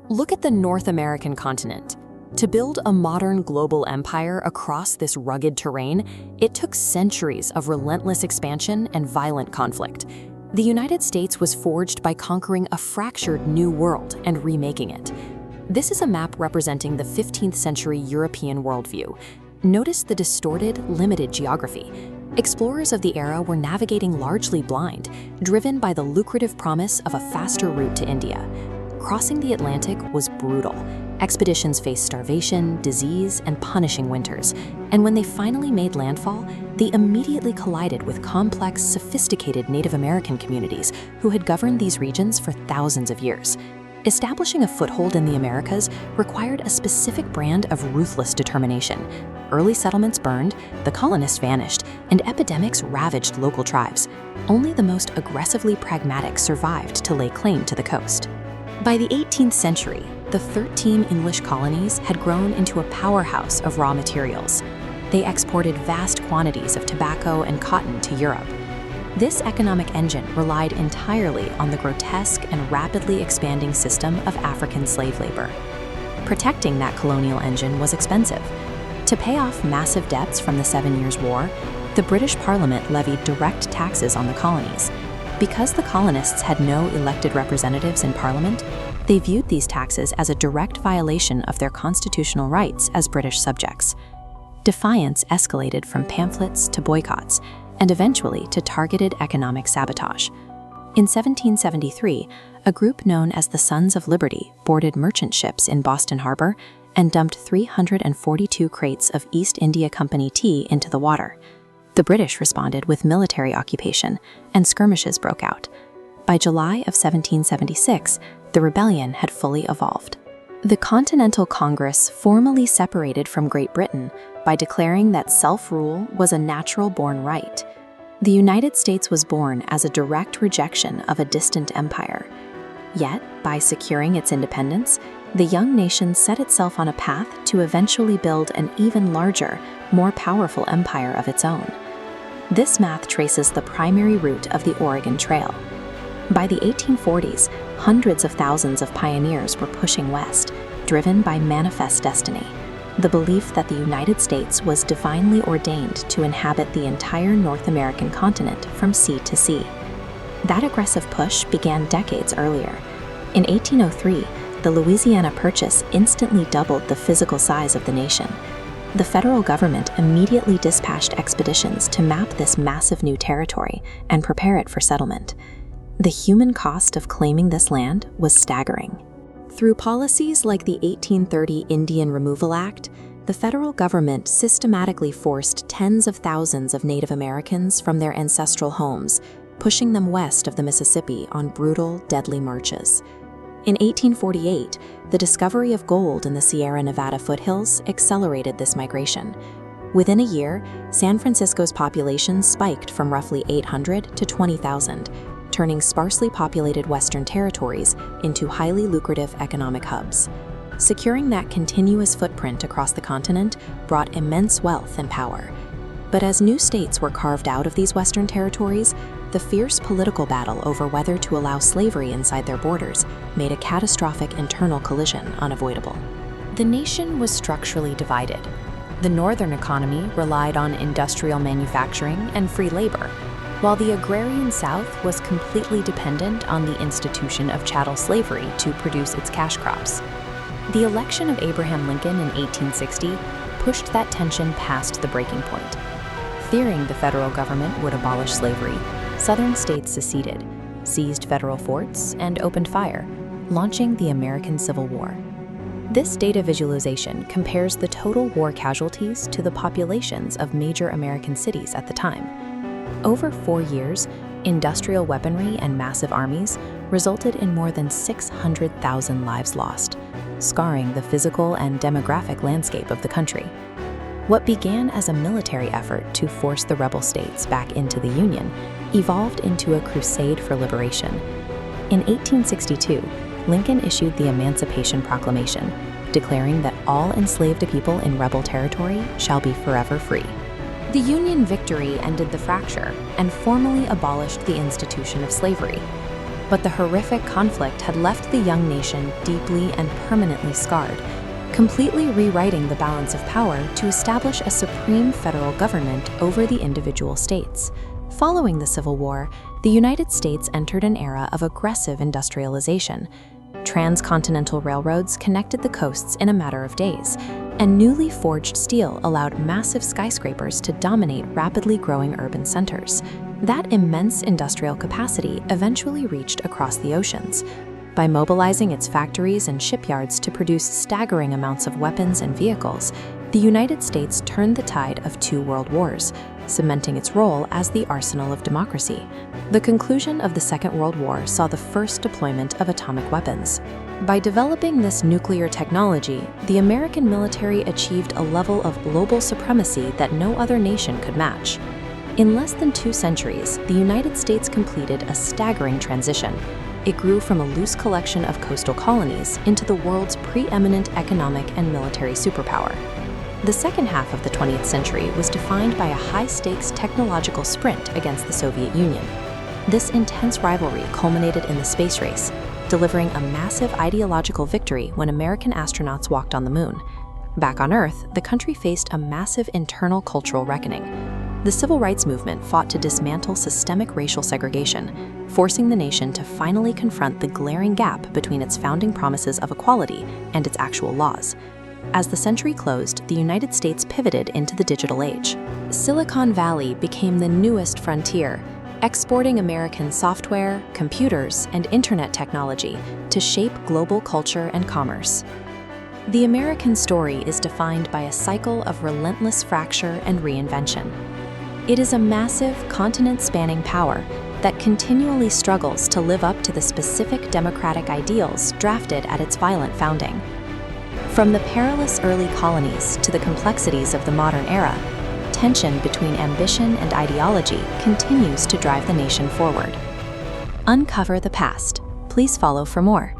Look at the North American continent. To build a modern global empire across this rugged terrain, it took centuries of relentless expansion and violent conflict. The United States was forged by conquering a fractured new world and remaking it. This is a map representing the 15th century European worldview. Notice the distorted, limited geography. Explorers of the era were navigating largely blind, driven by the lucrative promise of a faster route to India. Crossing the Atlantic was brutal. Expeditions faced starvation, disease, and punishing winters. And when they finally made landfall, they immediately collided with complex, sophisticated Native American communities who had governed these regions for thousands of years. Establishing a foothold in the Americas required a specific brand of ruthless determination. Early settlements burned, the colonists vanished, and epidemics ravaged local tribes. Only the most aggressively pragmatic survived to lay claim to the coast. By the 18th century, the 13 English colonies had grown into a powerhouse of raw materials. They exported vast quantities of tobacco and cotton to Europe. This economic engine relied entirely on the grotesque and rapidly expanding system of African slave labor. Protecting that colonial engine was expensive. To pay off massive debts from the 7 Years' War, the British Parliament levied direct taxes on the colonies. Because the colonists had no elected representatives in Parliament, they viewed these taxes as a direct violation of their constitutional rights as British subjects. Defiance escalated from pamphlets to boycotts, and eventually to targeted economic sabotage. In 1773, a group known as the Sons of Liberty boarded merchant ships in Boston Harbor and dumped 342 crates of East India Company tea into the water. The British responded with military occupation, and skirmishes broke out. By July of 1776, the rebellion had fully evolved. The Continental Congress formally separated from Great Britain by declaring that self-rule was a natural-born right. The United States was born as a direct rejection of a distant empire. Yet, by securing its independence, the young nation set itself on a path to eventually build an even larger, more powerful empire of its own. This math traces the primary route of the Oregon Trail. By the 1840s, hundreds of thousands of pioneers were pushing west, driven by manifest destiny, the belief that the United States was divinely ordained to inhabit the entire North American continent from sea to sea. That aggressive push began decades earlier. In 1803, the Louisiana Purchase instantly doubled the physical size of the nation. The federal government immediately dispatched expeditions to map this massive new territory and prepare it for settlement. The human cost of claiming this land was staggering. Through policies like the 1830 Indian Removal Act, the federal government systematically forced tens of thousands of Native Americans from their ancestral homes, pushing them west of the Mississippi on brutal, deadly marches. In 1848, the discovery of gold in the Sierra Nevada foothills accelerated this migration. Within a year, San Francisco's population spiked from roughly 800 to 20,000, turning sparsely populated Western territories into highly lucrative economic hubs. Securing that continuous footprint across the continent brought immense wealth and power. But as new states were carved out of these Western territories, the fierce political battle over whether to allow slavery inside their borders made a catastrophic internal collision unavoidable. The nation was structurally divided. The northern economy relied on industrial manufacturing and free labor, while the agrarian South was completely dependent on the institution of chattel slavery to produce its cash crops. The election of Abraham Lincoln in 1860 pushed that tension past the breaking point. Fearing the federal government would abolish slavery, Southern states seceded, seized federal forts, and opened fire, launching the American Civil War. This data visualization compares the total war casualties to the populations of major American cities at the time. Over 4 years, industrial weaponry and massive armies resulted in more than 600,000 lives lost, scarring the physical and demographic landscape of the country. What began as a military effort to force the rebel states back into the Union evolved into a crusade for liberation. In 1862, Lincoln issued the Emancipation Proclamation, declaring that all enslaved people in rebel territory shall be forever free. The Union victory ended the fracture and formally abolished the institution of slavery. But the horrific conflict had left the young nation deeply and permanently scarred, completely rewriting the balance of power to establish a supreme federal government over the individual states. Following the Civil War, the United States entered an era of aggressive industrialization. Transcontinental railroads connected the coasts in a matter of days, and newly forged steel allowed massive skyscrapers to dominate rapidly growing urban centers. That immense industrial capacity eventually reached across the oceans. By mobilizing its factories and shipyards to produce staggering amounts of weapons and vehicles, the United States turned the tide of two world wars, cementing its role as the arsenal of democracy. The conclusion of the Second World War saw the first deployment of atomic weapons. By developing this nuclear technology, the American military achieved a level of global supremacy that no other nation could match. In less than 2 centuries, the United States completed a staggering transition. It grew from a loose collection of coastal colonies into the world's preeminent economic and military superpower. The second half of the 20th century was defined by a high-stakes technological sprint against the Soviet Union. This intense rivalry culminated in the space race, delivering a massive ideological victory when American astronauts walked on the moon. Back on Earth, the country faced a massive internal cultural reckoning. The Civil Rights Movement fought to dismantle systemic racial segregation, forcing the nation to finally confront the glaring gap between its founding promises of equality and its actual laws. As the century closed, the United States pivoted into the digital age. Silicon Valley became the newest frontier, exporting American software, computers, and internet technology to shape global culture and commerce. The American story is defined by a cycle of relentless fracture and reinvention. It is a massive, continent-spanning power that continually struggles to live up to the specific democratic ideals drafted at its violent founding. From the perilous early colonies to the complexities of the modern era, tension between ambition and ideology continues to drive the nation forward. Uncover the past. Please follow for more.